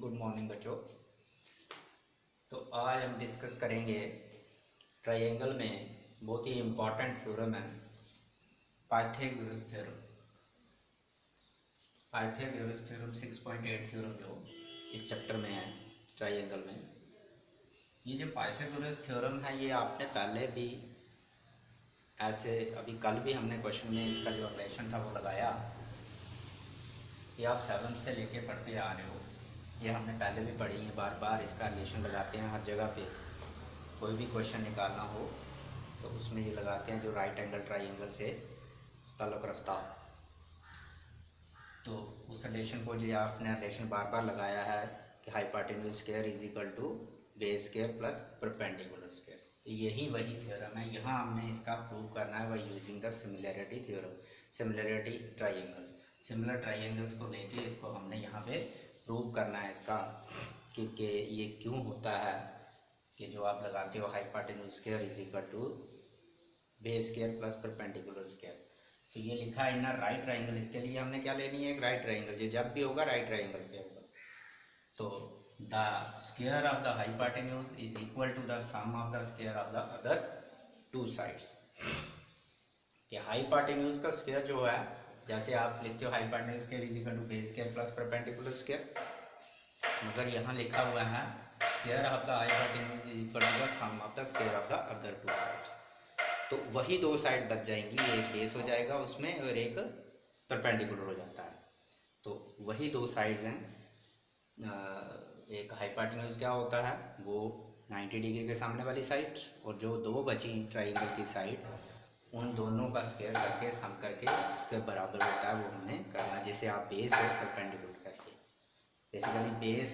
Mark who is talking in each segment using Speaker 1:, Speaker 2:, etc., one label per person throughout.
Speaker 1: Good morning बच्चों। तो आज हम डिस्कस करेंगे ट्रायंगल में बहुत ही इम्पॉर्टेंट थ्योरम है Pythagoras theorem. Pythagoras theorem 6.8 theorem जो इस चैप्टर में है ट्रायंगल में। ये जो पाइथागोरस थ्योरम है ये आपने पहले भी ऐसे अभी कल भी हमने क्वेश्चन में इसका जो रिलेशन था वो लगाया। ये आप 7th से लेके पढ़ते आ रहे हो, ये हमने पहले भी पढ़ी है, बार बार इसका रिलेशन लगाते हैं हर जगह पे। कोई भी क्वेश्चन निकालना हो तो उसमें ये लगाते हैं जो राइट एंगल ट्रायंगल से ताल्लुक़ रखता हो। तो उस रिलेशन को जो आपने रिलेशन बार बार लगाया है कि hypotenuse square is equal to base square plus perpendicular square. तो यही वही थ्योरम है, यहाँ हमने इसका प्रूव करना है by using the similarity theorem, similarity triangle. Similar triangles को लेके इसको हमने यहाँ पे प्रूव करना है इसका कि ये क्यों होता है कि जो आप लगाते हो hypotenuse square is equal to base square plus perpendicular square. तो ये लिखा है इन राइट ट्रायंगल, इसके लिए हमने क्या लेनी है, एक राइट ट्रायंगल। जो जब भी होगा राइट ट्रायंगल पे होगा। तो the square of the hypotenuse is equal to the sum of the square of the other two sides. कि हाइपोटेन्यूज का स्क्वायर जो है, जैसे आप लिखते हो hypotenuse square is equal to base square plus perpendicular square, मगर यहाँ लिखा हुआ है square of the hypotenuse is equal to the sum of the square of the other two sides. तो वही दो साइड बच जाएंगी, एक बेस हो जाएगा उसमें और एक परपेंडिकुलर हो जाता है। तो वही दो साइड्स हैं। एक हाइपोटेन्यूज क्या होता है, वो 90 डिग्री के सामने वाली साइड, और जो दो बची ट्रायंगल की साइड उन दोनों का स्क्वायर करके सम करके उसके बराबर होता है, वो हमने करना। जैसे आप बेस और परपेंडिकुलर करके, बेसिकली बेस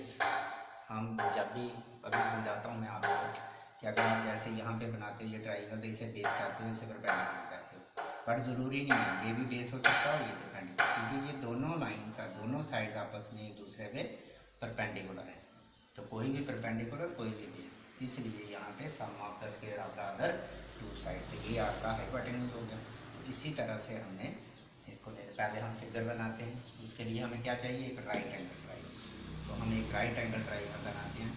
Speaker 1: हम जब भी अभी समझाता हूँ मैं आपको कि अगर आप जैसे यहाँ पे बनाते हो ये ट्रायंगल, तो इसे बेस करते हो, इसे परपेंडिकुलर करते हो। बट ज़रूरी नहीं है, ये भी बेस हो सकता है और ये परपेंडिकुलर, क्योंकि ये दोनों लाइन्स है, दोनों साइड्स आपस में एक दूसरे पे परपेंडिकुलर है। तो कोई भी परपेंडिकुलर कोई भी बेस, इसलिए यहाँ पे sum of the square of the other two side. तो ये आपका हाइपोटेन्यूज हो गया। तो इसी तरह से हमने इसको पहले हम फिगर बनाते हैं, उसके लिए हमें क्या चाहिए, एक राइट एंगल ट्रायंगल। तो हम एक राइट एंगल ट्रायंगल बनाते हैं।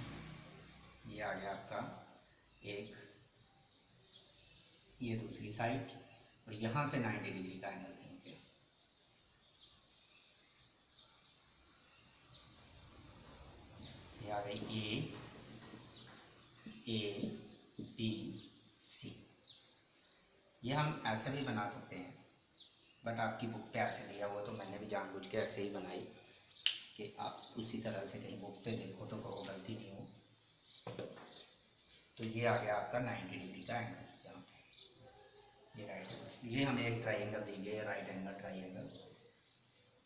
Speaker 1: ये आ गया आपका एक, ये दूसरी साइड, और यहाँ से 90 डिग्री का एंगल खींचे। ये आ गई ए बी सी। ये हम ऐसे भी बना सकते हैं, बट आपकी बुक पे ऐसे लिया हुआ, तो मैंने भी जानबूझ के ऐसे ही बनाई कि आप उसी तरह से कहीं बुक पे देखो तो कहो गलती नहीं हो। तो ये आ गया आपका 90 डिग्री का एंगल यहाँ पे, ये राइट एंगल। ये हमें एक ट्रायंगल दी गई है, राइट एंगल ट्रायंगल।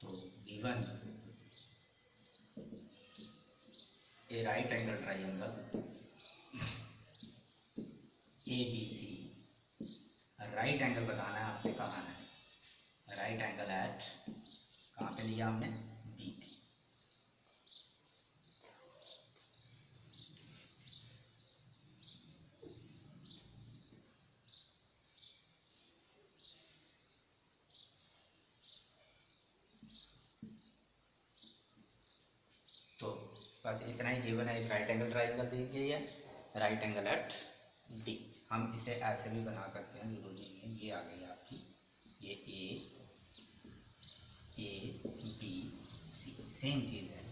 Speaker 1: तो given a right angle triangle A B C. Right angle बताना है आपने, कहाँ है राइट एंगल एट, कहाँ पे लिया हमने, बी पे। तो बस इतना ही गिवन है, एक राइट एंगल ट्रायंगल दी गई है, राइट एंगल एट डी। हम इसे ऐसे भी बना सकते हैं, जरूरी नहीं है। ये आ गई आपकी ये ए बी सी, सेम चीज़ है।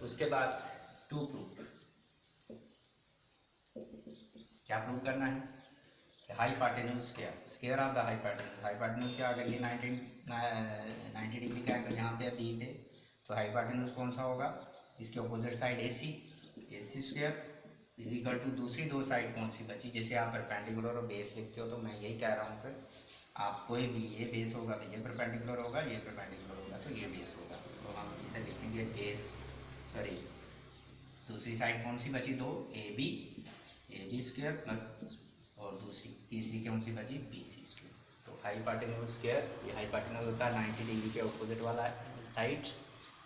Speaker 1: उसके बाद टू प्रूफ, क्या प्रूव करना है कि hypotenuse square of the hypotenuse. Hypotenuse क्या, अगर ये 90 डिग्री का एंगल यहाँ पे बी पे, तो हाइपोटेन्यूज कौन सा होगा, इसके opposite side A C square is equal to दूसरी दो साइड कौन सी बची, जिसे आप परपेंडिकुलर और बेस लिखते हो। तो मैं यही कह रहा हूँ फिर आप कोई भी, ये बेस होगा तो ये परपेंडिकुलर होगा, ये परपेंडिकुलर होगा तो ये बेस होगा। तो हम इसे लिखेंगे बेस, सॉरी दूसरी साइड कौन सी बची, दो ए बी स्क्वायर प्लस, और तीसरी कौन सी बची, बी सी स्क्वायर। तो हाइपोटेन्यूज स्क्वायर, ये हाइपोटेन्यूज होता है 90 डिग्री के अपोजिट वाला साइड।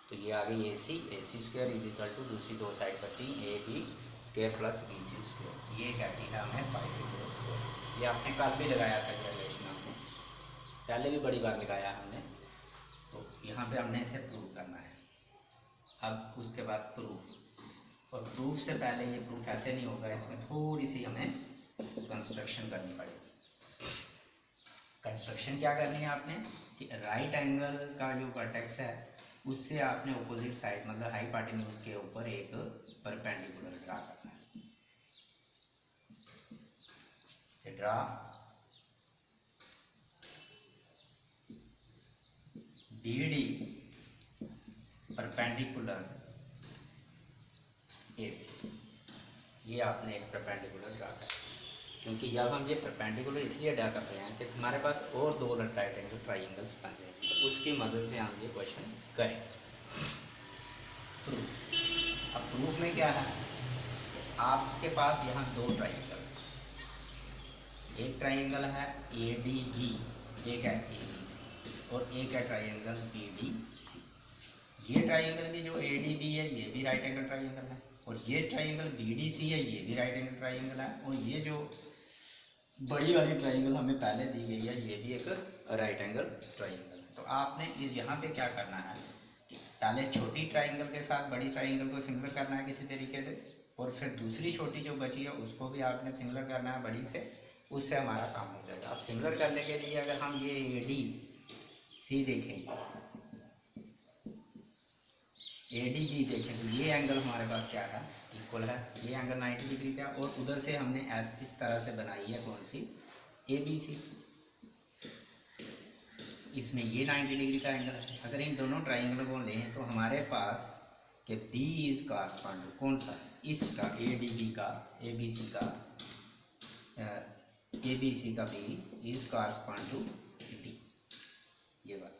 Speaker 1: तो ये आ गई A C square is equal to दूसरी दो साइड बची A B square plus B C square. ये कहती है हमें पाइथागोरस थ्योरम। ये आपने कल भी लगाया था, ये रिलेशन आपने पहले भी बड़ी बार लगाया हमने। तो यहाँ पे हमने इसे प्रूव करना है। अब उसके बाद प्रूफ, और प्रूफ से पहले ये प्रूफ ऐसे नहीं होगा, इसमें थोड़ी सी हमें कंस्ट्रक्शन करनी पड़ेगी। कंस्ट्रक्शन क्या करनी है आपने कि राइट एंगल का जो वर्टेक्स है उससे आपने ऑपोजिट साइड मतलब हाइपोटेन्यूज के ऊपर एक परपेंडिकुलर ड्रा करना है। ड्रा BD परपेंडिकुलर AC, ये आपने एक परपेंडिकुलर ड्रा करना है। क्योंकि जब हम ये परपेंडिकुलर इसलिए ड्रा कर रहे हैं कि हमारे पास और दो राइट एंगल ट्राइंगल्स बन रहे हैं, तो उसकी मदद से हम ये क्वेश्चन करें। प्रूफ, अब प्रूफ में क्या है, आपके पास यहाँ दो ट्राइंगल्स हैं, एक ट्राइंगल है ADB, एक है ABC, और एक है ट्राइंगल BDC। ये ट्राइंगल भी जो ADB है ये भी राइट एंगल ट्राइंगल है, और ये ट्राइंगल BDC है ये भी राइट एंगल ट्राइंगल है, और ये जो बड़ी वाली ट्राइंगल हमें पहले दी गई है ये भी एक राइट एंगल ट्राइंगल है। तो आपने इस यहाँ पे क्या करना है कि पहले छोटी ट्राइंगल के साथ बड़ी ट्राइंगल को सिमिलर करना है किसी तरीके से, और फिर दूसरी छोटी जो बची है उसको भी आपने सिमिलर करना है बड़ी से, उससे हमारा काम हो जाएगा। अब सिमिलर करने के लिए अगर हम ये ADC देखें, ADB देखें, तो ये एंगल हमारे पास क्या है, इक्वल है, ये एंगल 90 डिग्री का, और उधर से हमने इस तरह से बनाई है कौन सी, ABC, इसमें ये 90 डिग्री का एंगल है। अगर इन दोनों ट्राइंगल को लें तो हमारे पास कि B इज कॉरस्पॉन्ड कौन सा, इसका ADB का ABC का B is correspond to D, ये बात,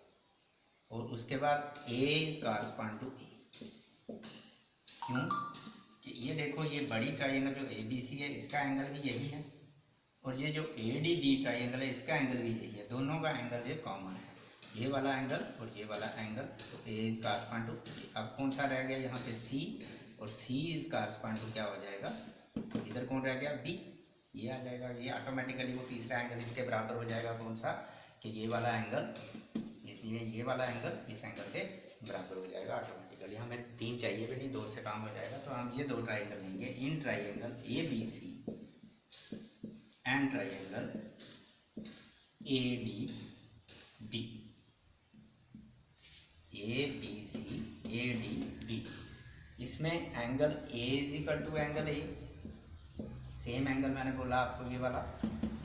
Speaker 1: और उसके बाद A is correspond to E। क्यों कि ये देखो ये बड़ी ट्राइंगल जो ABC है इसका एंगल भी यही है, और ये जो ADB ट्राइंगल है इसका एंगल भी यही है, दोनों का एंगल ये कॉमन है, ये वाला एंगल और ये वाला एंगल। तो A इज कॉरस्पॉन्ड टू, अब कौन सा रह गया यहाँ पे C, और C इज कॉरस्पॉन्ड टू क्या हो जाएगा, इधर कौन रह गया B, ये आ जाएगा, ये ऑटोमेटिकली वो तीसरा एंगल इसके बराबर हो जाएगा कौन सा कि ये वाला एंगल, इसलिए ये वाला एंगल इस एंगल के बराबर हो जाएगा ऑटोमेटिकली। हमें 3 चाहिए भी नहीं, 2 से काम हो जाएगा। तो हम ये 2 ट्राइंगल लेंगे, in triangle ABC and triangle ADB, इसमें angle A is equal to angle A, same angle मैंने बोला आपको ये वाला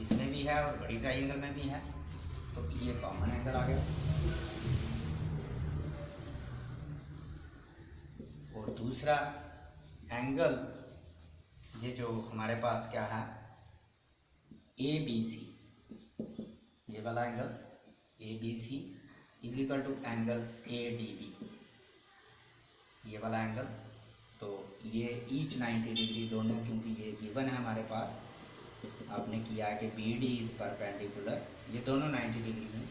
Speaker 1: इसमें भी है और बड़ी ट्राइंगल में भी है, तो ये कॉमन एंगल आ गया। और दूसरा एंगल ये जो हमारे पास क्या है ABC, ये वाला angle ABC is equal to angle ADB, ये वाला एंगल, तो ये ईच 90 डिग्री दोनों, क्योंकि ये गिवन है हमारे पास, आपने किया है कि BD इज परपेंडिकुलर, ये दोनों 90 डिग्री में,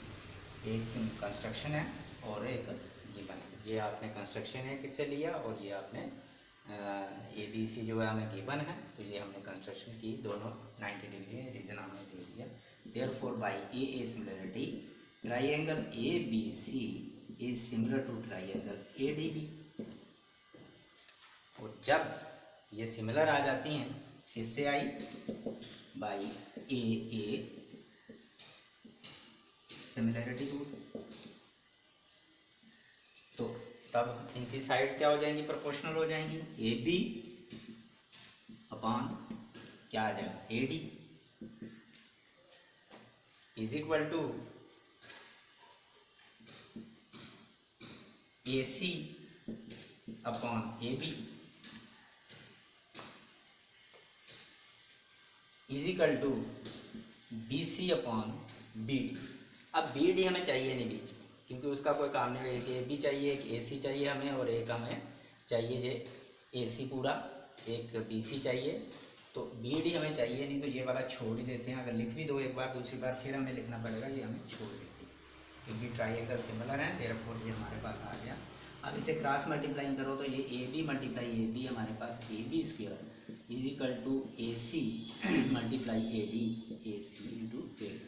Speaker 1: एक कंस्ट्रक्शन है और एक गिवन है। ये आपने कंस्ट्रक्शन है किससे लिया, और ये आपने ABC जो है हमें गिवन है, तो ये हमने कंस्ट्रक्शन की, दोनों 90 डिग्री है, रीजन हमने दे दिया। Therefore by AA similarity triangle ABC is similar to triangle ADB। और जब ये सिमिलर आ जाती हैं, किससे आई, बाय AA सिमिलरिटी रूल, तो तब इनकी साइड्स क्या हो जाएंगी, प्रोपोर्शनल हो जाएंगी, AB अपॉन क्या आ जाएगा AD is equal to AC upon AB is equal to BC upon BD। अब BD हमें चाहिए नहीं बीच में, क्योंकि उसका कोई काम नहीं है, एक AB चाहिए, एक AC चाहिए हमें, और एक हमें चाहिए ये AC पूरा, एक BC चाहिए, तो BD हमें चाहिए नहीं, तो ये वाला छोड़ ही देते हैं। अगर लिख भी दो एक बार, दूसरी बार फिर हमें लिखना पड़ेगा, ये हमें छोड़ देते हैं, क्योंकि ट्राइंगल सिमिलर है, देयरफॉर ये हमारे पास आ गया। अब इसे क्रॉस मल्टीप्लाई करो तो ये AB मल्टीप्लाई AB हमारे पास AB square is equal to AC multiply AD AC into AD,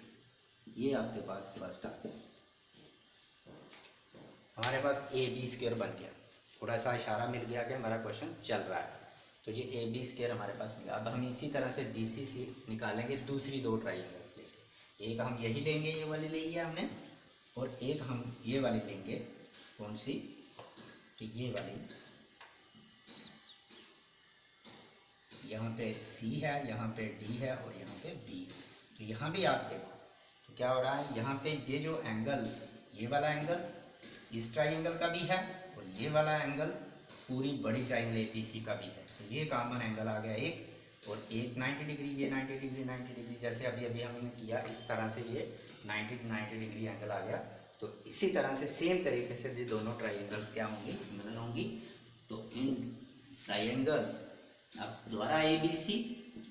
Speaker 1: ये आपके पास फर्स्ट आ गया, हमारे पास AB स्क्वायर बन गया। थोड़ा सा इशारा मिल गया कि हमारा क्वेश्चन चल रहा है। तो ये ए बी स्क्वायर हमारे पास मिला। अब हम इसी तरह से बी सी सी निकालेंगे दूसरी दो ट्राइंगल्स लेके। एक हम यही लेंगे, ये वाली ली है हमने, और एक हम ये वाली लेंगे। कौन सी? तो ये वाली, यहाँ पे सी है, यहाँ पे डी है और यहाँ पे बी है। तो यहाँ भी आप देखो तो क्या हो रहा है, यहाँ पे ये जो एंगल, ये वाला एंगल इस ट्राइंगल का भी है और ये वाला एंगल पूरी बड़ी ट्राइंगल एपीसी का भी है। तो ये कॉमन एंगल आ गया एक, और एक 90 डिग्री, ये 90 डिग्री, 90 डिग्री, जैसे अभी अभी हमने किया इस तरह से ये 90 डिग्री एंगल आ गया। तो इसी तरह से सेम तरीके से ये दोनों ट्राइंगल्स क्या होंगी, सिमिलर होंगी। तो इन ट्राइंगल अब दोबारा ए बी सी,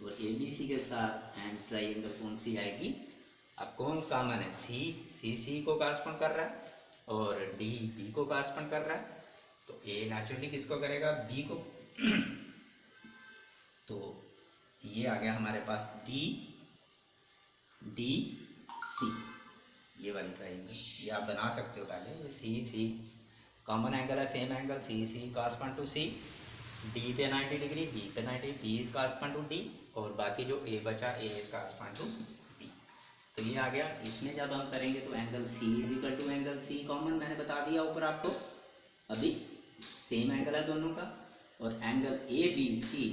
Speaker 1: और ए बी सी के साथ एंड ट्राइंगल कौन सी आएगी, अब कौन कॉमन है, सी को कॉरस्पॉन्ड कर रहा है और डी बी को कॉरस्पॉन्ड कर रहा है। तो ए नेचुरली किसको करेगा, बी को। तो ये आ गया हमारे पास डी डी सी, ये वाली ट्राइंगल, ये आप बना सकते हो पहले। ये सी कॉमन एंगल है, same angle, C correspond to C, D पे 90 डिग्री, बी पे 90, B is correspond to D, और बाकी जो ए बचा A is correspond to B. तो ये आ गया। इसमें जब हम करेंगे तो angle C is equal to angle C common, मैंने बता दिया ऊपर आपको, अभी सेम एंगल है दोनों का। और angle A B C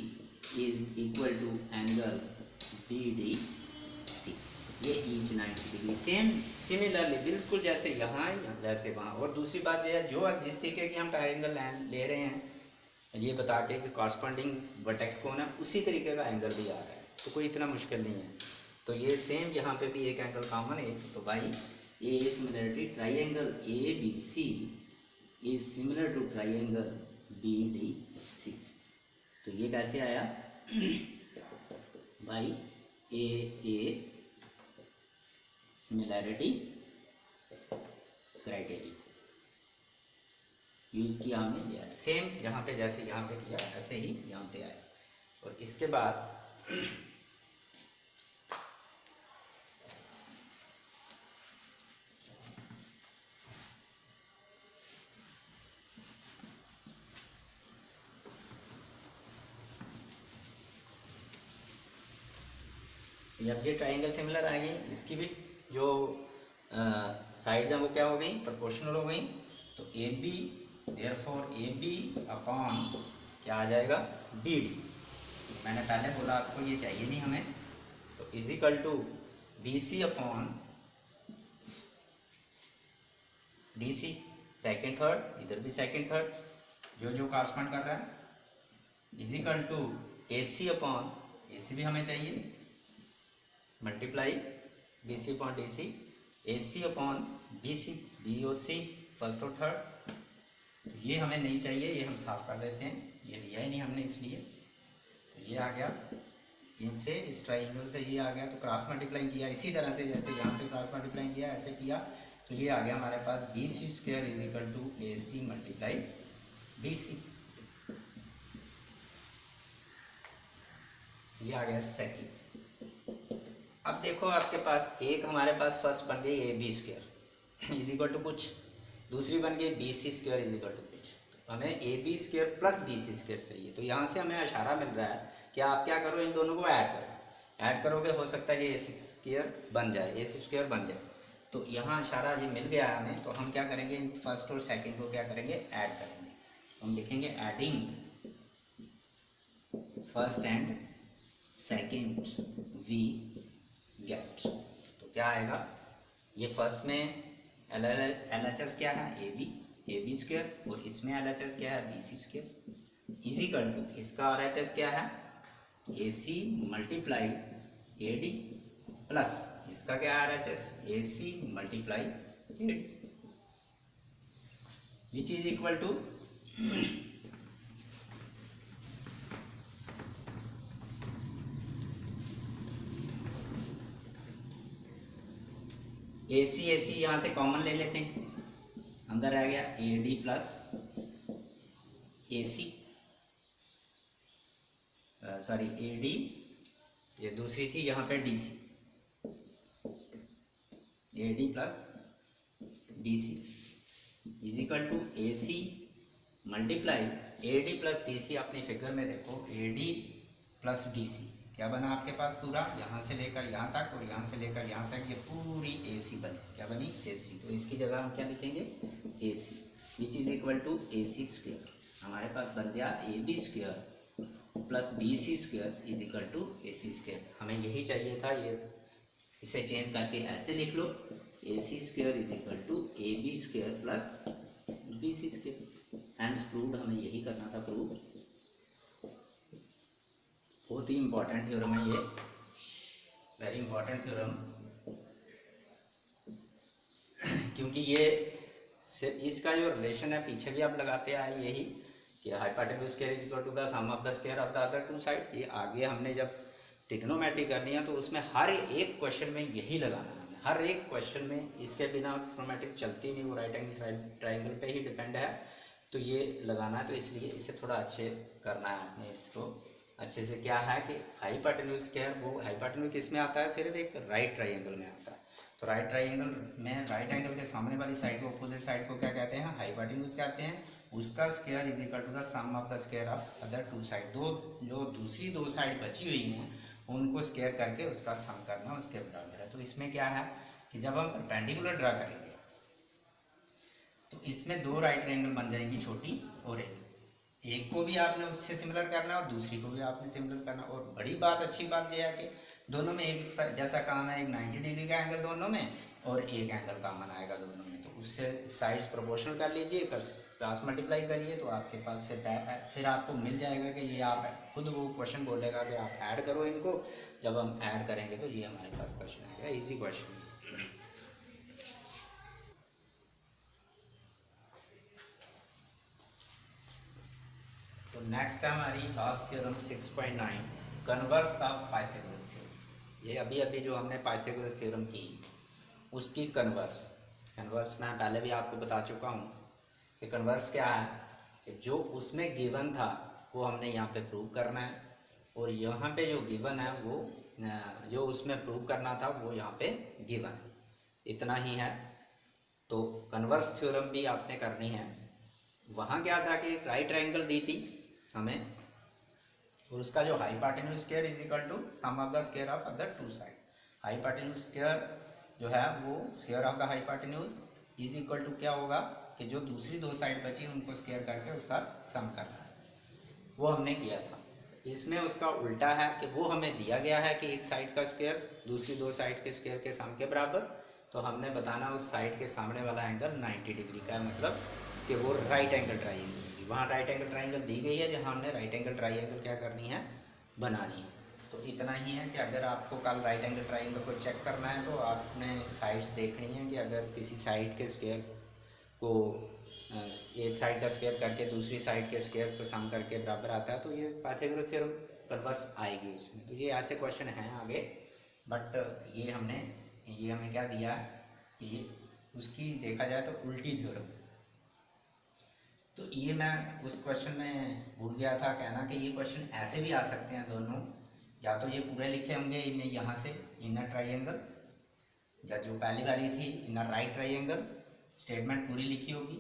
Speaker 1: is equal to angle B D C, ये ईच 90 डिग्री, सेम सिमिलरली बिल्कुल जैसे यहाँ जैसे वहाँ। और दूसरी बात यह है, जो जिस तरीके की हम ट्रायंगल ले रहे हैं ये बता के कि कॉरस्पॉन्डिंग वर्टेक्स कौन है, उसी तरीके का एंगल भी आ रहा है, तो कोई इतना मुश्किल नहीं है। तो ये सेम यहाँ पे भी एक एंगल कॉमन है। तो भाई A similarity triangle A B C is similar to triangle B D C. तो ये कैसे आया भाई, ए सिमिलैरिटी क्राइटेरिया यूज किया हमने, ये सेम यहाँ पे जैसे यहाँ पे किया ऐसे ही यहाँ पे आया। और इसके बाद अब ये ट्राइंगल सिमिलर आएगी, इसकी भी जो साइड्स हैं वो क्या हो गई, प्रोपोर्शनल हो गई। तो A B, therefore A B upon क्या आ जाएगा, बी डी। मैंने पहले बोला आपको ये चाहिए नहीं हमें, तो is equal to B C upon D C, second third, इधर भी सेकेंड थर्ड, जो कॉरस्पॉन्ड कर रहा है, is equal to A C upon, A C भी हमें चाहिए, multiply B C upon D C, A C upon B C, B और सी फर्स्ट और थर्ड। ये हमें नहीं चाहिए, ये हम साफ कर देते हैं, ये लिया ही नहीं हमने इसलिए। तो ये आ गया, इनसे इस ट्राइंगल से ये आ गया, तो क्रॉस मल्टीप्लाई किया इसी तरह से जैसे यहाँ पे क्रॉस मल्टीप्लाई किया ऐसे किया। तो ये आ गया हमारे पास B C square is equal to A C multiply B C. ये आ गया सेकेंड। अब देखो आपके पास एक हमारे पास फर्स्ट बन गई A B square is equal to कुछ, दूसरी बन गई B C square is equal to कुछ। तो हमें A B square plus B C square चाहिए। तो यहाँ से हमें इशारा मिल रहा है कि आप क्या करो, इन दोनों को ऐड करोगे, हो सकता है ये ए सी स्क्वायर बन जाए, ए सी स्क्वायर बन जाए। तो यहाँ इशारा ये मिल गया हमें, तो हम क्या करेंगे, इन फर्स्ट और सेकेंड को क्या करेंगे, ऐड करेंगे। हम लिखेंगे adding first and second we get. तो क्या आएगा, ये फर्स्ट में एल एच एस क्या है, ए बी स्क्वायर, और इसमें एल एच एस क्या है, B C square, is equal to इसका आर एच एस क्या है, A C multiply A D, plus इसका क्या R H S, A C multiply A D, which is equal to A C यहाँ से common ले लेते हैं, अंदर आ गया A D plus A C, sorry A D, ये दूसरी थी यहाँ पे D C, A D plus D C is equal to A C multiply A D plus D C, अपनी फिगर में देखो A D plus D C क्या बना आपके पास पूरा, यहाँ से लेकर यहाँ तक और यहाँ से लेकर यहाँ तक ये पूरी ए सी बनी, क्या बनी ए सी। तो इसकी जगह हम क्या लिखेंगे A C, which is equal to A C square. हमारे पास बन गया A B square plus B C square is equal to A C square. हमें यही चाहिए था, ये इसे चेंज करके ऐसे लिख लो, A C square is equal to A B square plus B C square. Hence proved, हमें यही करना था प्रूव। बहुत ही इंपॉर्टेंट थ्योरम है ये, वेरी इंपॉर्टेंट थ्योरम, क्योंकि ये इसका जो रिलेशन है पीछे भी आप लगाते आए यही कि hypotenuse square is equal to the sum of the square of the other two side. ये आगे हमने जब ट्रिग्नोमेट्री करनी है तो उसमें हर एक क्वेश्चन में यही लगाना है हमें, हर एक क्वेश्चन में, इसके बिना ट्रिग्नोमेट्री चलती नहीं, वो राइट एंगल ट्राइंगल पे ही डिपेंड है। तो ये लगाना है, तो इसलिए इसे थोड़ा अच्छे करना है आपने इसको अच्छे से। क्या है कि हाइपोटेन्यूज स्क्वायर, वो हाइपोटेन्यूज किस में आता है, सिर्फ एक राइट ट्राइंगल में आता है। तो राइट ट्राइंगल में राइट एंगल के सामने वाली साइड को, अपोजिट साइड को क्या कहते हैं, हाइपोटेन्यूज कहते हैं। उसका square is equal to the sum of the square of other two side. जो दूसरी दो साइड बची हुई हैं उनको स्क्वायर करके उसका सम करना उसके बराबर है। तो इसमें क्या है कि जब हम परपेंडिकुलर ड्रा करेंगे तो इसमें दो राइट ट्राइंगल बन जाएंगी, छोटी और एक को भी आपने उससे सिमिलर करना और दूसरी को भी आपने सिमिलर करना। और बड़ी बात, अच्छी बात यह है कि दोनों में एक जैसा काम है, एक 90 डिग्री का एंगल दोनों में और एक एंगल कॉमन आएगा दोनों में। तो उससे साइड्स प्रोपोर्शनल कर लीजिए, क्रॉस मल्टीप्लाई करिए तो आपके पास फिर आपको मिल जाएगा कि ये आप खुद, वो क्वेश्चन बोलेगा कि आप ऐड करो इनको। जब हम ऐड करेंगे तो ये हमारे पास क्वेश्चन आएगा, इजी क्वेश्चन। तो नेक्स्ट है हमारी last theorem 6.9, converse of Pythagoras theorem. ये अभी अभी जो हमने पाइथागोरस थ्योरम की उसकी कन्वर्स मैं पहले भी आपको बता चुका हूँ कि कन्वर्स क्या है कि जो उसमें गिवन था वो हमने यहाँ पे प्रूव करना है, और यहाँ पे जो गिवन है वो जो उसमें प्रूव करना था वो यहाँ पे गिवन है, इतना ही है। तो कन्वर्स थ्योरम भी आपने करनी है। वहाँ क्या था कि एक राइट ट्राइंगल दी थी हमें, और उसका जो hypotenuse square is equal to sum of the square of other two side. Hypotenuse square जो है वो square of the hypotenuse is equal to क्या होगा कि जो दूसरी दो साइड बची उनको स्क्वायर करके उसका सम करना है, वो हमने किया था। इसमें उसका उल्टा है कि वो हमें दिया गया है कि एक साइड का स्क्वायर दूसरी दो साइड के स्क्वायर के सम के बराबर, तो हमने बताना उस साइड के सामने वाला एंगल 90 डिग्री का है, मतलब कि वो राइट एंगल ट्राइंगल होगी। वहाँ राइट एंगल ट्राइंगल दी गई है जहाँ हमने राइट एंगल ट्राइंगल क्या करनी है, बनानी है। तो इतना ही है कि अगर आपको कल राइट एंगल ट्राइंगल को चेक करना है तो आपने साइड्स देखनी है कि अगर किसी साइड के स्क्वायर को एक साइड का स्क्वायर करके दूसरी साइड के स्क्वायर को सम करके बराबर आता है तो ये पाइथागोरस थ्योरम कन्वर्स आएगी उसमें। तो ये ऐसे क्वेश्चन हैं आगे, बट ये हमें क्या दिया है कि ये उसकी देखा जाए तो उल्टी थ्योरम। तो ये मैं उस क्वेश्चन में भूल गया था कहना कि ये क्वेश्चन ऐसे भी आ सकते हैं दोनों, या तो ये पूरे लिखे होंगे इन्हें यहाँ से इनर ट्राइंगल, या जो पहली वाली थी इनर राइट ट्राइंगल स्टेटमेंट पूरी लिखी होगी,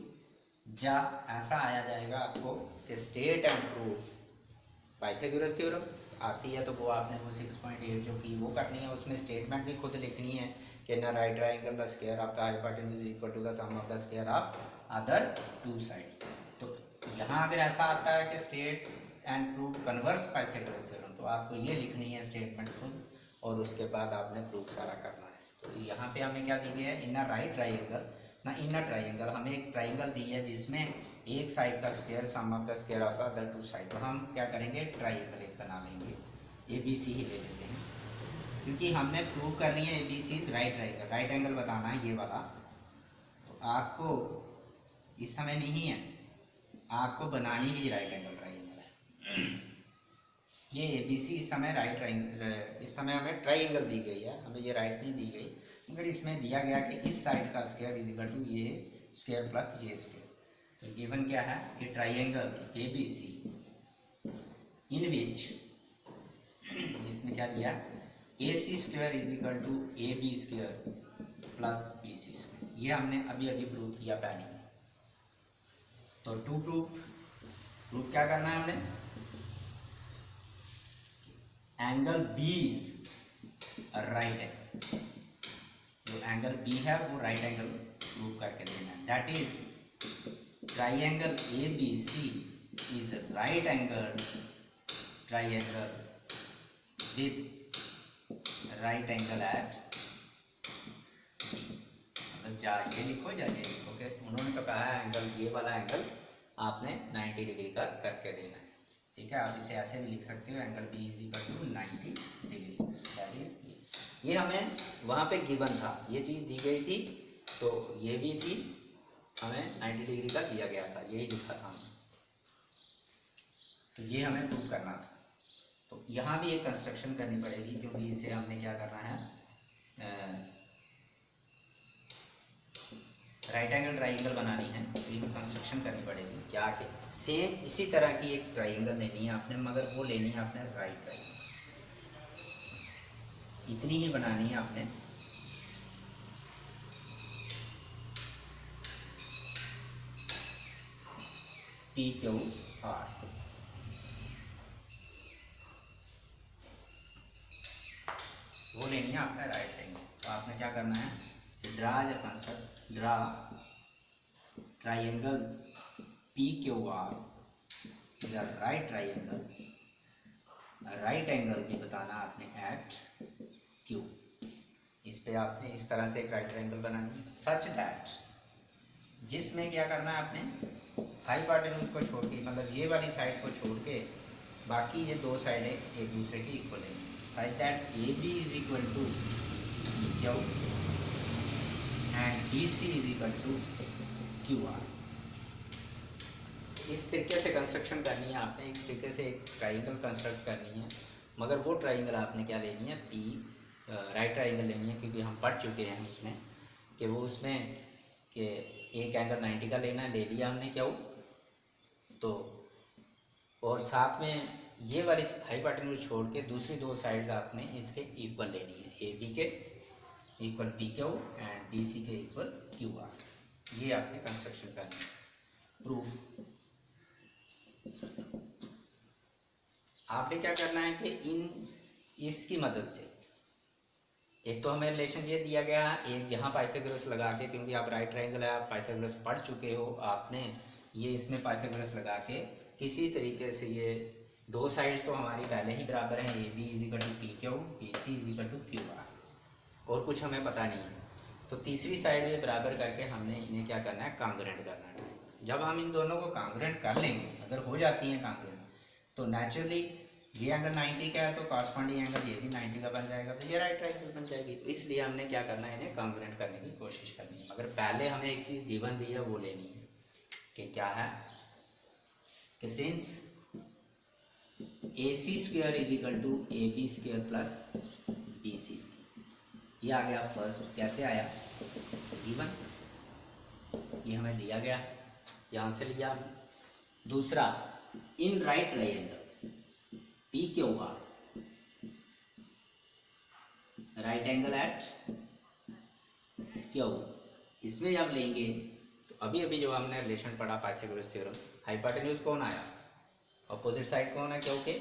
Speaker 1: या ऐसा आया जाएगा आपको कि state and prove Pythagoras theorem आती है तो वो आपने वो 6.8 जो की वो करनी है, उसमें स्टेटमेंट भी खुद लिखनी है कि in a right triangle the square of the hypotenuse is equal to the sum of the square of other two side. तो यहाँ अगर ऐसा आता है कि state and prove converse Pythagoras theorem तो आपको ये लिखनी है स्टेटमेंट खुद, और उसके बाद आपने प्रूफ सारा करना है। तो यहाँ पे हमें क्या दी गई है, इनर राइट ट्राइंगल ना इनर ट्राइंगल, हमें एक ट्राइंगल दी है जिसमें एक साइड का square sum of the square of other two side. तो हम क्या करेंगे, ट्राइंगल एक बना लेंगे, ABC ही ले लेते हैं, क्योंकि हमने प्रूव करनी है ABC right triangle, right angle बताना है ये वाला। तो आपको इस समय नहीं है, आपको बनानी भी राइट एंगल ट्राइंगल है। ये ABC इस समय राइट ट्राइंगल, इस समय हमें ट्राइंगल दी गई है, हमें ये राइट नहीं दी गई, मगर इसमें दिया गया कि इस साइड का स्क्वायर इज इक्वल टू ये स्क्वायर प्लस ये स्क्वायर। तो गिवन क्या है कि ट्राइंगल ABC इन विच, इसमें क्या दिया, AC square is equal to AB square plus BC square. ये हमने अभी अभी प्रूव किया पहले। तो टू प्रूफ क्या करना है हमने, angle B is right angle, जो एंगल बी है वो राइट एंगल प्रूव करके देना है। That is triangle A B C is right angle triangle with right angle at, मतलब जा ये लिखो या ये लिखो कि उन्होंने तो कहा है एंगल, ये वाला एंगल आपने 90 डिग्री का करके देना है। ठीक है, आप इसे ऐसे भी लिख सकते हो, angle B is equal to 90 degree. That is ये हमें वहाँ पे गिवन था, ये चीज़ दी गई थी, तो ये भी थी, हमें 90 डिग्री का दिया गया था, यही लिखा था हमें, तो ये हमें प्रूव करना था। तो यहाँ भी एक कंस्ट्रक्शन करनी पड़ेगी, क्योंकि इसे हमने क्या करना है, राइट एंगल ट्राइंगल बनानी है, तो ये कंस्ट्रक्शन करनी पड़ेगी। क्या कि सेम इसी तरह की एक ट्राइंगल लेनी है आपने, मगर वो लेनी है आपने राइट ट्राइंगल, इतनी ही बनानी है आपने। पी क्यू आर, वो लेनी है आपने राइट एंगल। तो आपने क्या करना है, ड्रा या construct, draw triangle P Q are the right triangle, right angle भी बताना आपने एट क्यू। इस पे आपने इस तरह से एक राइट ट्राइंगल बनानी है, सच दैट, जिसमें क्या करना है आपने, हाइपोटेन्यूज को छोड़ के, मतलब ये वाली साइड को छोड़ के बाकी ये दो साइडें एक दूसरे की इक्वल है, such that A B is equal to Q and B C is equal to Q R. इस तरीके से कंस्ट्रक्शन करनी है आपने, इस तरीके से एक ट्राइंगल कंस्ट्रक्ट करनी है, मगर वो ट्राइंगल आपने क्या लेनी है, पी राइट ट्राइंगल लेनी है, क्योंकि हम पढ़ चुके हैं उसमें कि वो उसमें कि एक एंगल 90 का लेना है, ले लिया हमने क्या वो, तो और साथ में ये वाली हाइपोटेन्यूज छोड़ के दूसरी दो साइड्स आपने इसके इक्वल लेनी है, ए बी के equal P Q and D C के इक्वल क्यू आर। ये आपने कंस्ट्रक्शन करनी है। प्रूफ आपने क्या करना है कि इसकी मदद से, एक तो हमें रिलेशन ये दिया गया है, एक यहाँ पाइथागोरस लगा के, क्योंकि आप राइट ट्राइंगल है, आप पाइथागोरस पढ़ चुके हो, आपने ये इसमें पाइथागोरस लगा के किसी तरीके से ये दो साइड्स तो हमारी पहले ही बराबर हैं, A B is equal to P Q, B C is equal to Q R, और कुछ हमें पता नहीं है, तो तीसरी साइड भी बराबर करके हमने इन्हें क्या करना है, कांग्रेंट करना है। जब हम इन दोनों को कांग्रेंट कर लेंगे, अगर हो जाती हैं कांग्रेंट, तो नेचुरली ये एंगल 90 का है, तो कॉरस्पॉन्डिंग एंगल ये भी 90 का बन जाएगा, तो ये राइट ट्राइंगल बन जाएगी। तो इसलिए हमने क्या करना है, इन्हें कांग्रेंट करने की कोशिश करनी है, मगर पहले हमें एक चीज़ गिवन दी है, वो लेनी है, कि क्या है, कि since A C square is equal to A B square plus B C square, ये आ गया फर्स्ट। कैसे आया, गिवन, ये हमें दिया गया, यहाँ से लिया। दूसरा, in right triangle P Q R, right angle at Q, इसमें जब लेंगे तो अभी जो हमने रिलेशन पढ़ा पाइथागोरस थ्योरम, हाइपोटेन्यूज कौन आया, अपोजिट साइड कौन है, क्योंकि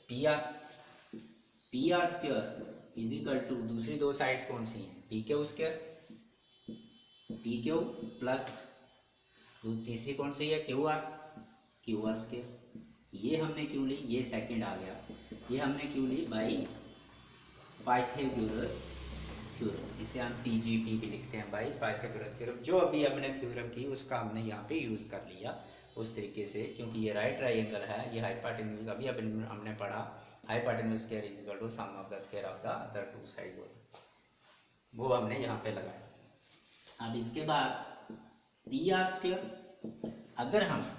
Speaker 1: P R square is equal to, दूसरी दो साइड्स कौन सी हैं, P Q square, P Q plus तीसरी कौन सी है, क्यू आर स्क्वायर। ये हमने क्यों ली, ये सेकंड आ गया, ये हमने क्यों ली, बाई पाइथागोरस थ्योरम, इसे हम पीजीटी भी लिखते हैं, बाई पाइथागोरस थ्योरम, जो अभी हमने थ्योरम की उसका हमने यहाँ पे यूज़ कर लिया उस तरीके से, क्योंकि ये राइट ट्राइंगल है, ये हाइपोटेन्यूज अभी हमने पढ़ा, hypotenuse square is equal to sum of the square of the other two side, वो हमने यहाँ पे लगाया। अब इसके बाद पी आर स्क्वायर, अगर हम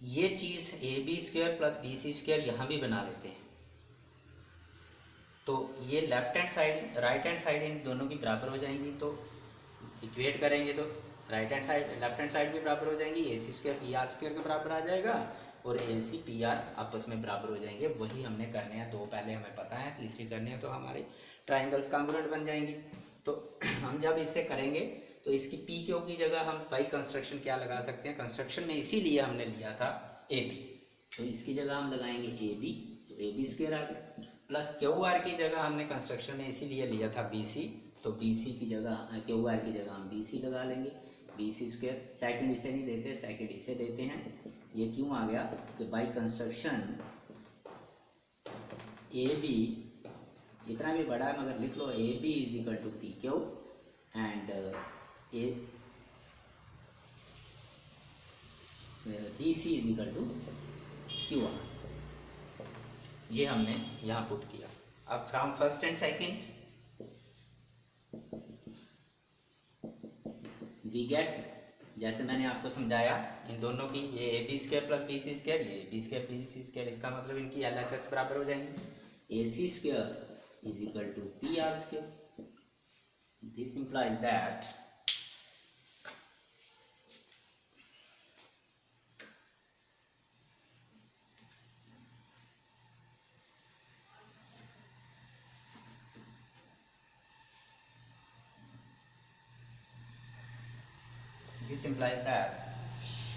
Speaker 1: ये चीज़ A B square plus B C square यहाँ भी बना लेते हैं, तो ये left hand side right hand side इन दोनों की बराबर हो जाएंगी, तो इक्वेट करेंगे तो right hand side left hand side भी बराबर हो जाएंगी, A C square P R square के बराबर आ जाएगा, और ए सी पी आर आपस में बराबर हो जाएंगे। वही हमने करने हैं, दो पहले हमें पता है, तीसरी करनी है, तो हमारे ट्राइंगल्स कांग्रुएंट बन जाएंगी। तो हम जब इससे करेंगे तो इसकी पी क्यू की जगह हम बाई कंस्ट्रक्शन क्या लगा सकते हैं, कंस्ट्रक्शन में इसीलिए हमने लिया था ए बी, तो इसकी जगह हम लगाएंगे ए बी, तो ए बी स्क्वायर आ गया, प्लस क्यू आर की जगह हमने कंस्ट्रक्शन में इसीलिए लिया था बी सी, तो बी सी की जगह क्यू आर की जगह हम बी सी लगा लेंगे, बी सी स्क्वायर, सेकेंड इसे नहीं देते, सेकेंड इसे देते हैं। ये क्यों आ गया कि बाई कंस्ट्रक्शन ए बी जितना भी बड़ा है मगर लिख लो A B is equal to P Q and A B C is equal to Q R, ये हमने यहाँ पुट किया। अब from first and second we get, जैसे मैंने आपको समझाया इन दोनों की, ये A B square plus B C square, ये A B square B C square, इसका मतलब इनकी एल एच एस बराबर हो जाएंगे। A C square is equal to P R square, this implies that this implies that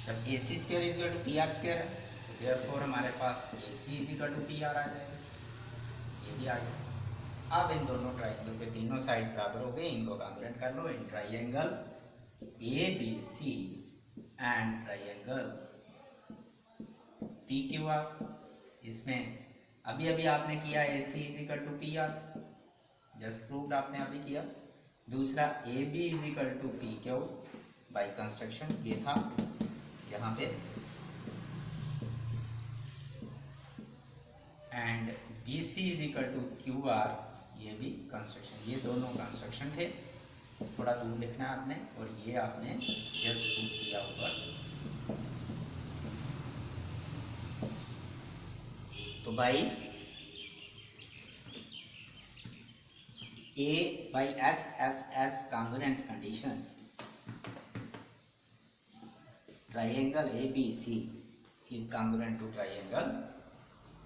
Speaker 1: जब A C square is equal to P R square है, तो therefore हमारे पास A C is equal to P R आ जाएगा, ये भी आ गया। अब इन दोनों ट्राइंगल पे तीनों साइड्स बराबर हो गए, इनको कॉन्ग्रुएंट कर लो in triangle A B C and triangle P Q R. इसमें अभी अभी आपने किया A C is equal to P R, just proved आपने अभी किया। दूसरा A B is equal to P Q by construction, ये था यहाँ पे, and B C is equal to Q R, ये भी कंस्ट्रक्शन, ये दोनों कंस्ट्रक्शन थे, थोड़ा दूर लिखना है आपने, और ये आपने जस्ट प्रूव किया ऊपर। तो by A by S S S congruence condition triangle A B C is congruent to triangle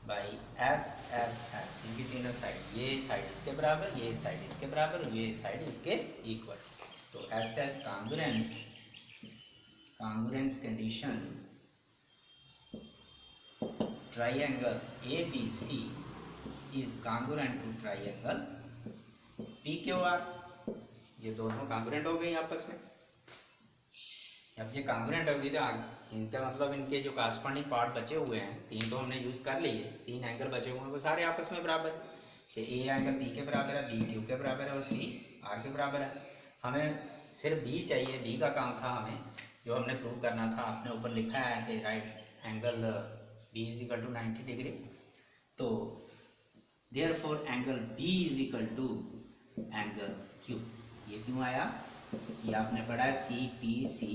Speaker 1: by S S S, क्योंकि तीनों साइड, ये साइड इसके बराबर, ये साइड इसके बराबर, ये साइड इसके इक्वल, तो S S congruence condition triangle A B C is congruent to triangle P Q R, ये दोनों कॉन्ग्रुएंट हो गई आपस में। अब ये कॉन्ग्रुएंट होगी तो इनका मतलब इनके जो कॉरस्पॉन्डिंग पार्ट बचे हुए हैं, तीन तो हमने यूज़ कर लिए, तीन एंगल बचे हुए हैं वो सारे आपस में बराबर है, कि ए एंगल बी के बराबर है, बी क्यू के बराबर है और सी आर के बराबर है। हमें सिर्फ बी चाहिए, बी का काम था हमें, जो हमने प्रूव करना था, आपने ऊपर लिखा है कि right angle B is equal to 90 degree, तो therefore angle B is equal to angle Q, ये क्यों आया, ये आपने पढ़ा है C P C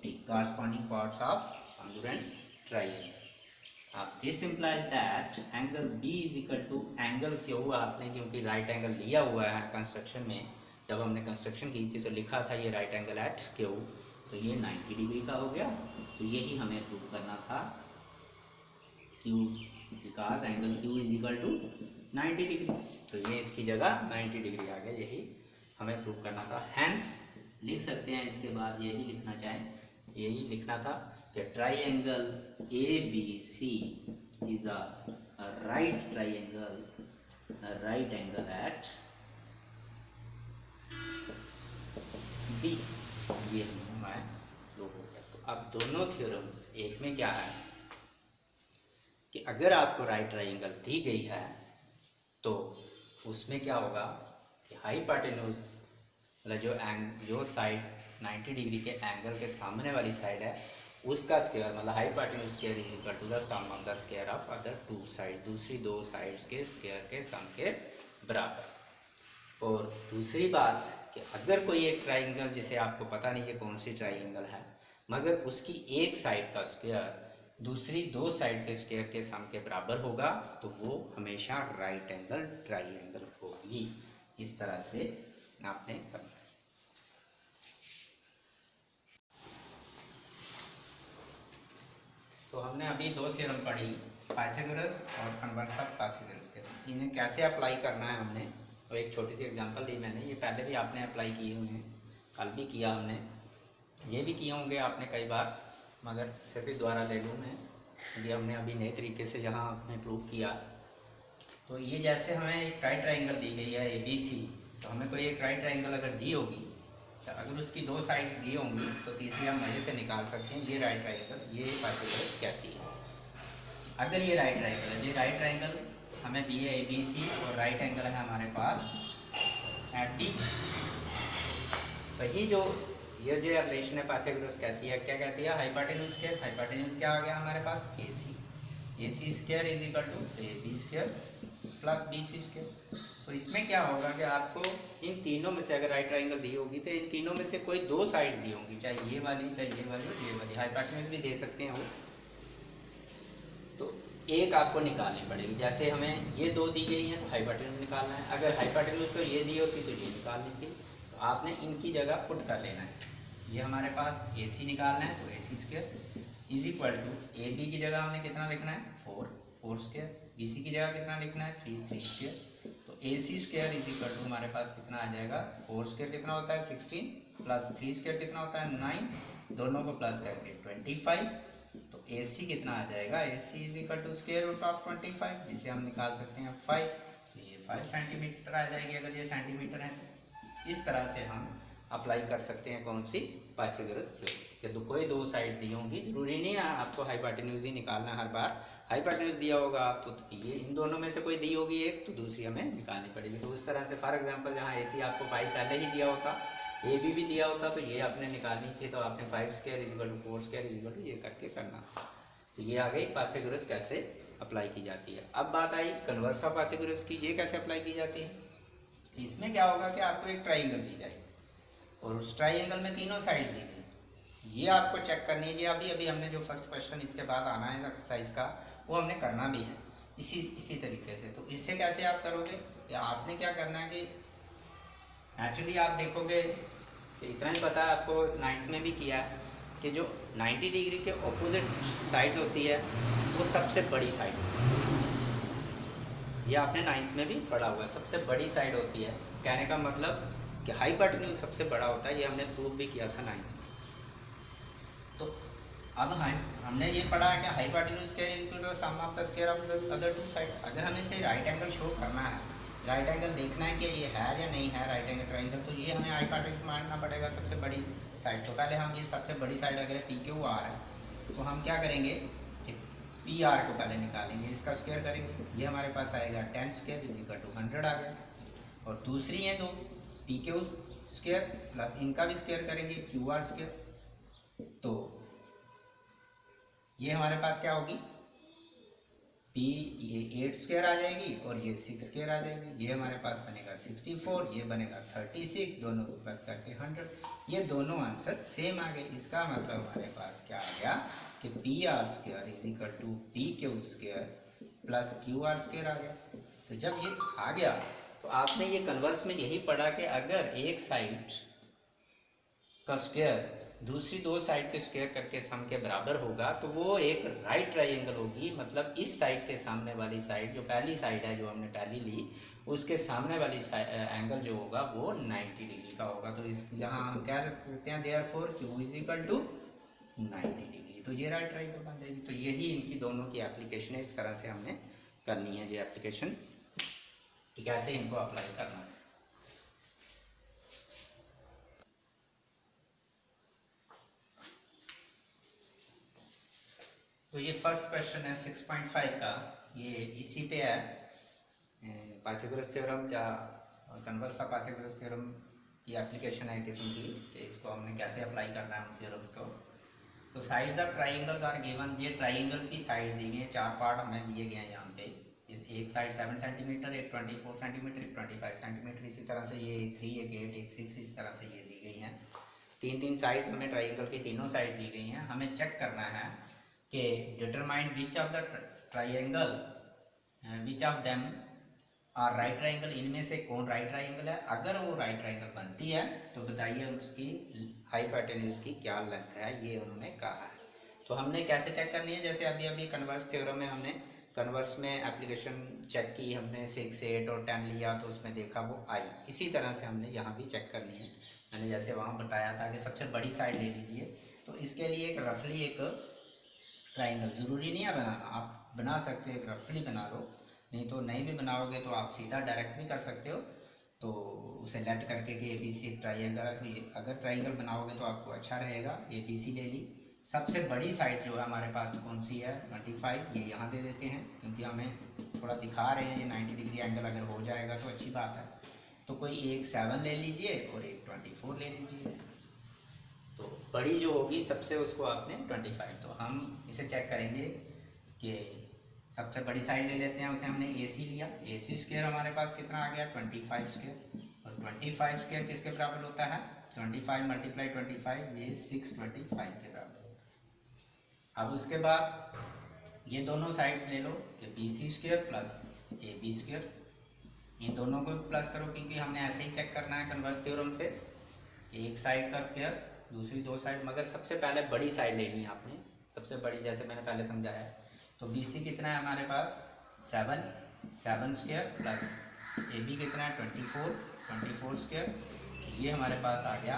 Speaker 1: T, corresponding parts of congruent triangle. अब this implies that angle B is equal to angle Q, आपने क्योंकि राइट एंगल लिया हुआ है कंस्ट्रक्शन में, जब हमने कंस्ट्रक्शन की थी तो लिखा था ये राइट एंगल एट क्यू, तो ये 90 डिग्री का हो गया, तो यही हमें प्रूव करना था, Q because angle Q is equal to 90 degree, तो ये इसकी जगह 90 डिग्री आ गया, यही हमें प्रूव करना था। हैंस लिख सकते हैं इसके बाद ये भी लिखना चाहें, यही लिखना था कि triangle A B C is a right triangle, right angle at B, ये हमारा प्रूव हो गया। तो अब दोनों थ्योरम्स, एक में क्या है कि अगर आपको राइट ट्राइंगल दी गई है तो उसमें क्या होगा कि हाइपोटेन्यूज मतलब जो साइड 90 डिग्री के एंगल के सामने वाली साइड है उसका स्क्वायर, मतलब hypotenuse square is equal to the sum of the square of other two side, दूसरी दो साइड्स के स्क्वायर के सम के बराबर। और दूसरी बात कि अगर कोई एक ट्राइंगल, जिसे आपको पता नहीं है कौन सी ट्राइंगल है, मगर उसकी एक साइड का स्क्वायर दूसरी दो साइड के स्क्वायर के सम के बराबर होगा, तो वो हमेशा राइट एंगल ट्राइंगल होगी। इस तरह से आपने करना है। तो हमने अभी दो थ्योरम पढ़ी, पाइथागोरस और कन्वर्स ऑफ पाइथागोरस थ्योरम। इन्हें कैसे अप्लाई करना है हमने, तो एक छोटी सी एग्जांपल दी मैंने, ये पहले भी आपने अप्लाई किए हुए हैं, कल भी किया हमने, ये भी किए होंगे आपने कई बार, मगर फिर भी दोबारा ले लूँ मैं, क्योंकि हमने अभी नए तरीके से यहाँ आपने प्रूव किया। तो ये जैसे हमें एक राइट ट्राइंगल दी गई है ABC, तो हमें कोई एक राइट ट्राइंगल अगर दी होगी, तो अगर उसकी दो साइड्स दी होंगी तो तीसरी हम मजे से निकाल सकते हैं। ये राइट ट्राइंगल, ये पाइथागोरस कहती है। अगर ये राइट ट्राइंगल है, ये राइट ट्राइंगल हमें दी है ABC और राइट एंगल है हमारे पास एट डी, वही जो ये जो रिलेशन है पाइथागोरस कहती है, क्या कहती है, हाइपोटेन्यूज स्क्वायर। हाइपोटेन्यूज क्या आ गया हमारे पास, AC square is equal to AB square plus BC square. तो इसमें क्या होगा कि आपको इन तीनों में से अगर राइट ट्राइंगल दी होगी तो इन तीनों में से कोई दो साइड्स दी होंगी, चाहे ये वाली, चाहे ये वाली और ये वाली। हाइपोटेन्यूज भी दे सकते हैं वो, तो एक आपको निकालनी पड़ेगी। जैसे हमें ये दो दी गई हैं तो हाइपोटेन्यूज निकालना है, अगर हाइपोटेन्यूज को ये दी होती तो ये निकालनी थी, तो आपने इनकी जगह पुट कर लेना है। ये हमारे पास AC निकालना है तो AC square is equal to AB की जगह हमने कितना लिखना है, 4 स्क्वायर, BC की जगह कितना लिखना है, 3 स्क्वायर। तो AC square is equal to हमारे पास कितना आ जाएगा, 4 स्क्वायर कितना होता है 16 प्लस 3 स्क्वायर कितना होता है 9, दोनों को प्लस करके 25। तो AC कितना आ जाएगा, AC is equal to square root of 25, जिसे हम निकाल सकते हैं 5। तो ये 5 सेंटीमीटर आ जाएगी अगर ये सेंटीमीटर है। इस तरह से हम अप्लाई कर सकते हैं कौन सी, पाइथागोरस थ्योरम, कि कोई दो साइड दी होंगी, जरूरी नहीं है आपको हाइपोटेन्यूज ही निकालना हर बार। हाइपोटेन्यूज दिया होगा तो ये इन दोनों में से कोई दी होगी एक, तो दूसरी हमें निकालनी पड़ेगी। तो उस तरह से फॉर एग्जांपल जहाँ AC आपको 5 पहले ही दिया होता, AB भी दिया होता, तो ये आपने निकालनी थी, तो आपने 5 square is equal to 4 square is equal to ये करके करना। तो ये आ गई पाइथागोरस कैसे अप्लाई की जाती है। अब बात आई कन्वर्स ऑफ पाइथागोरस की, ये कैसे अप्लाई की जाती है। इसमें क्या होगा कि आपको एक ट्राइंगल दी जाएगी और उस ट्राइंगल में तीनों साइड दी गई, ये आपको चेक करनी है। ये अभी अभी हमने जो फर्स्ट क्वेश्चन इसके बाद आना है एक्सरसाइज का, वो हमने करना भी है इसी तरीके से। तो इससे कैसे आप करोगे, या आपने क्या करना है कि नेचुरली आप देखोगे कि इतना ही पता है आपको, 9th में भी किया है कि जो 90 डिग्री के ऑपोजिट साइड होती है वो सबसे बड़ी साइड, ये आपने 9th में भी पढ़ा हुआ है, सबसे बड़ी साइड होती है। कहने का मतलब कि हाइपोटेन्यूज सबसे बड़ा होता है, ये हमने प्रूव भी किया था 9th में। तो अब हमने ये पढ़ा है कि hypotenuse square is equal to sum of the square of other two side. अगर हमें इसे राइट एंगल शो करना है, राइट एंगल देखना है कि ये है या नहीं है राइट एंगल ट्रायंगल, तो ये हमें हाइपोटेन्यूज मानना पड़ेगा सबसे बड़ी साइड। तो पहले हम ये सबसे बड़ी साइड अगर PQR है तो हम क्या करेंगे कि PR को पहले निकालेंगे, इसका स्क्वायर करेंगे, ये हमारे पास आएगा 10 स्क्वायर इज इक्वल टू 100 आ गया। और दूसरी है तो PQ स्क्वायर प्लस इनका भी स्क्वायर करेंगे QR स्क्वायर, तो ये हमारे पास क्या होगी, ये 8 स्क्वायर आ जाएगी और ये 6 स्क्वायर आ जाएगी। ये हमारे पास बनेगा 64, ये बनेगा 36, दोनों को प्लस करके 100। ये दोनों आंसर सेम आ गए। इसका मतलब हमारे पास क्या आ गया कि PR square is equal to PQ square plus QR square आ गया। तो जब ये आ गया तो आपने ये कन्वर्स में यही पढ़ा कि अगर एक साइड का स्क्वायर दूसरी दो साइड के स्क्वायर करके सम के बराबर होगा तो वो एक राइट ट्रायंगल होगी। मतलब इस साइड के सामने वाली साइड, जो पहली साइड है जो हमने पहली ली, उसके सामने वाली एंगल जो होगा वो 90 डिग्री का होगा। तो इस यहाँ हम क्या सकते हैं, therefore Q is equal to 90 degree, तो ये राइट ट्रायंगल बन जाएगी। तो यही इनकी दोनों की एप्लीकेशन है, इस तरह से हमने करनी है ये एप्लीकेशन, कैसे इनको अप्लाई करना है। तो ये फर्स्ट क्वेश्चन है 6.5 का, ये इसी पे है, पाइथागोरस थ्योरम या कन्वर्स ऑफ पाइथागोरस थ्योरम की एप्लीकेशन है किस्म की, कि इसको हमने कैसे अप्लाई करना है उन थ्योरम्स को। तो sides of triangles are given, ये ट्राइंगल्स की साइड्स दी गई हैं, 4 पार्ट हमें दिए गए हैं यहाँ पे। इस एक साइड 7 सेंटीमीटर, एक 24 सेंटीमीटर, एक 25 सेंटीमीटर, इसी तरह से ये 3, एक 8, एक 6, इस तरह से ये दी गई हैं। 3 साइड्स हमें ट्राइंगल की तीनों साइड दी गई हैं। हमें चेक करना है कि determine which of the triangle, which of them are right triangle, इनमें से कौन राइट ट्राइंगल है। अगर वो राइट ट्राइंगल बनती है तो बताइए उसकी हाइपोटेन्यूज की क्या लेंथ है, ये उन्होंने कहा है। तो हमने कैसे चेक करनी है, जैसे अभी अभी कन्वर्स थ्योरम में हमने कन्वर्स में एप्लीकेशन चेक की, हमने 6, 8 और 10 लिया तो उसमें देखा वो आई, इसी तरह से हमने यहाँ भी चेक करनी है। मैंने जैसे वहाँ बताया था कि सबसे बड़ी साइड ले लीजिए। तो इसके लिए एक रफली एक ट्राइंगल, ज़रूरी नहीं है बनाना, आप बना सकते हो, एक रफली बना लो, नहीं तो नहीं भी बनाओगे तो आप सीधा डायरेक्ट भी कर सकते हो। तो उसे लेट करके कि ABC एक ट्राइंगल है, तो ये अगर ट्राइंगल बनाओगे तो आपको अच्छा रहेगा। ABC ले ली। सबसे बड़ी साइड जो है हमारे पास कौन सी है, 25, ये यहाँ दे देते हैं क्योंकि हमें थोड़ा दिखा रहे हैं ये 90 डिग्री एंगल अगर हो जाएगा तो अच्छी बात है। तो कोई एक 7 ले लीजिए और एक 24 ले लीजिए। तो बड़ी जो होगी सबसे उसको आपने 25, तो हम इसे चेक करेंगे कि सबसे बड़ी साइड ले लेते हैं, उसे हमने AC लिया। AC स्क्वायर हमारे पास कितना आ गया, 25 स्क्वायर, और 25 स्क्वायर किसके बराबर होता है, 25 × 25, ये 625 के बराबर होता है। अब उसके बाद ये दोनों साइड्स ले लो कि BC square plus AB square, ये दोनों को प्लस करो क्योंकि हमने ऐसे ही चेक करना है कन्वर्स थ्योरम से कि एक साइड का स्क्वायर दूसरी दो साइड, मगर सबसे पहले बड़ी साइड लेनी है आपने, सबसे बड़ी, जैसे मैंने पहले समझाया। तो BC कितना है हमारे पास, 7 स्क्वायर प्लस AB कितना है, 24 स्क्वायर, ये हमारे पास आ गया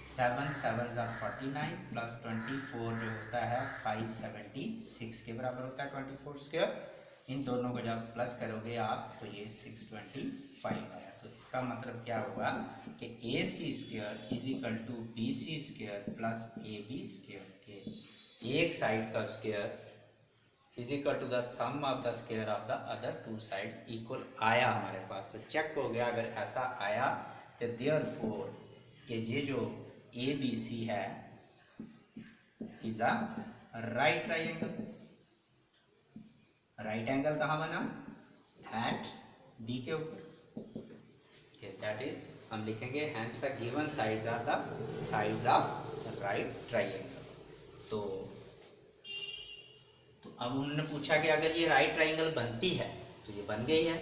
Speaker 1: 7 7 49 प्लस 24 जो होता है 576 के बराबर होता है 24 स्क्वायर। इन दोनों को जब प्लस करोगे आप तो ये 625 आया। तो इसका मतलब क्या होगा कि AC square is equal to BC square plus AB square के एक साइड का square is equal to the sum of the square of the other two side equal आया हमारे पास। तो चेक हो गया, अगर ऐसा आया तो देयरफॉर कि ये जो ABC है is a right triangle. Right angle कहाँ बना, एट B के ऊपर, दैट इज हम लिखेंगे hence the given sides are the sides of right triangle. तो अब उन्होंने पूछा कि अगर ये राइट ट्राइंगल बनती है तो ये बन गई है।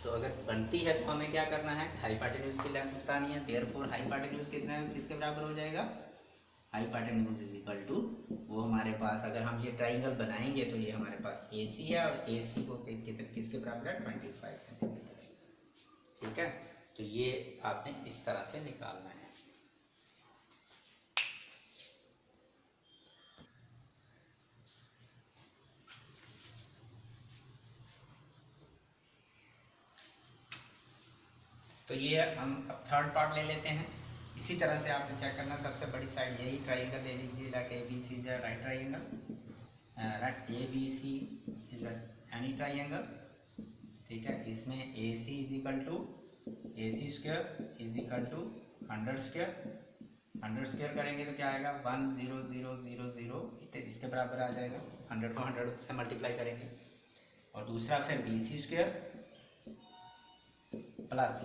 Speaker 1: तो अगर बनती है तो हमें क्या करना है, हाइपोटेन्यूज की लेंथ बतानी है। देयरफॉर हाइपोटेन्यूज कितना है, किसके बराबर हो जाएगा, हाइपोटेन्यूज इज इक्वल टू, वो हमारे पास अगर हम ये ट्राइंगल बनाएंगे तो ये हमारे पास AC है और AC को किसके बराबर है, 25 सेंटीमीटर। ठीक है, तो ये आपने इस तरह से निकालना है। तो ये हम अब थर्ड पार्ट ले लेते हैं। इसी तरह से आपने चेक करना, सबसे बड़ी साइड यही ट्राइंगल ले लीजिए, like ABC is right triangle, right ABC is any triangle. ठीक है, इसमें AC is equal to AC square is equal to 100 square, 100 square करेंगे तो क्या आएगा, 10000, इसके बराबर आ जाएगा। 100 को 100 से मल्टीप्लाई करेंगे। और दूसरा फिर BC square plus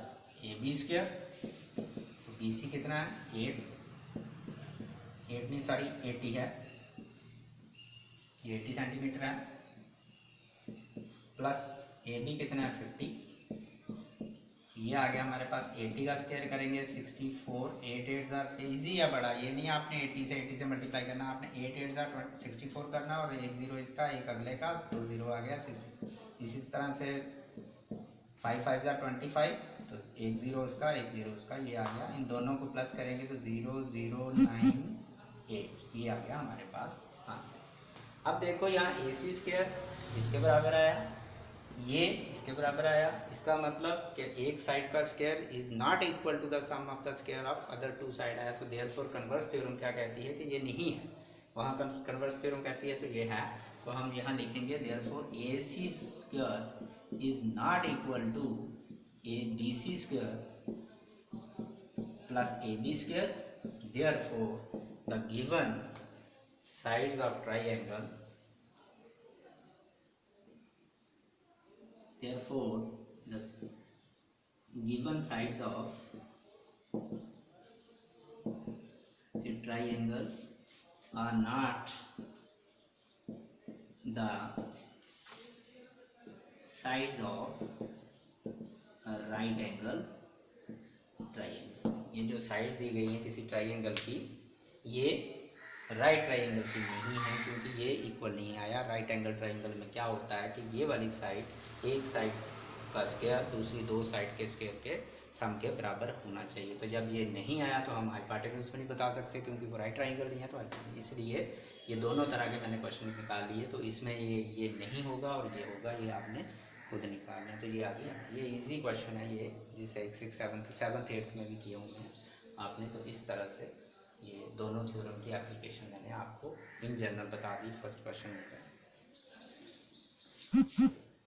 Speaker 1: AB square, तो BC कितना है, 80 है, ये 80 सेंटीमीटर है, प्लस AB कितना है, 50, ये आ गया हमारे पास। 80 का स्क्वायर करेंगे 64, 8 8 ईजी है बड़ा, ये नहीं आपने 80 से मल्टीप्लाई करना, आपने 8 8 64 करना और एक जीरो इसका एक अगले का, 2 0 आ गया 60। इसी तरह से 5 5 25, तो एक जीरो उसका एक जीरो उसका, ये आ गया। इन दोनों को प्लस करेंगे तो 0098, ये आ गया हमारे पास आंसर। अब देखो यहाँ AC स्क्वायर इसके बराबर आया, ये इसके बराबर आया, इसका मतलब कि एक साइड का square is not equal to the sum of the square of other two side आया। तो देयरफॉर कन्वर्स थ्योरम क्या कहती है कि ये नहीं है, वहाँ कन्वर्स थ्योरम कहती है तो ये है। तो हम यहाँ लिखेंगे therefore AC square is not equal to BC square plus AB square. Therefore the given sides of triangle, therefore the given sides of a triangle are not the sides of a right angle triangle। ये जो sides दी गई हैं किसी triangle की, ये right triangle की नहीं है क्योंकि ये इक्वल नहीं आया। राइट एंगल ट्राइंगल में क्या होता है कि ये वाली साइड, एक साइड का स्क्वायर दूसरी दो साइड के स्क्वायर के सम के बराबर होना चाहिए। तो जब ये नहीं आया तो हम हाइपोटेन्यूज को नहीं बता सकते, क्योंकि वो राइट ट्राइंगल नहीं है। तो इसलिए ये दोनों तरह के मैंने क्वेश्चन निकाल लिए। तो इसमें ये नहीं होगा और ये होगा, ये आपने खुद निकालना है। तो ये आ गया, ये इजी क्वेश्चन है। ये 6, 7, 8 में भी किए होंगे आपने। तो इस तरह से ये दोनों थ्योरम की एप्लीकेशन मैंने आपको इन जनरल बता दी फर्स्ट क्वेश्चन में।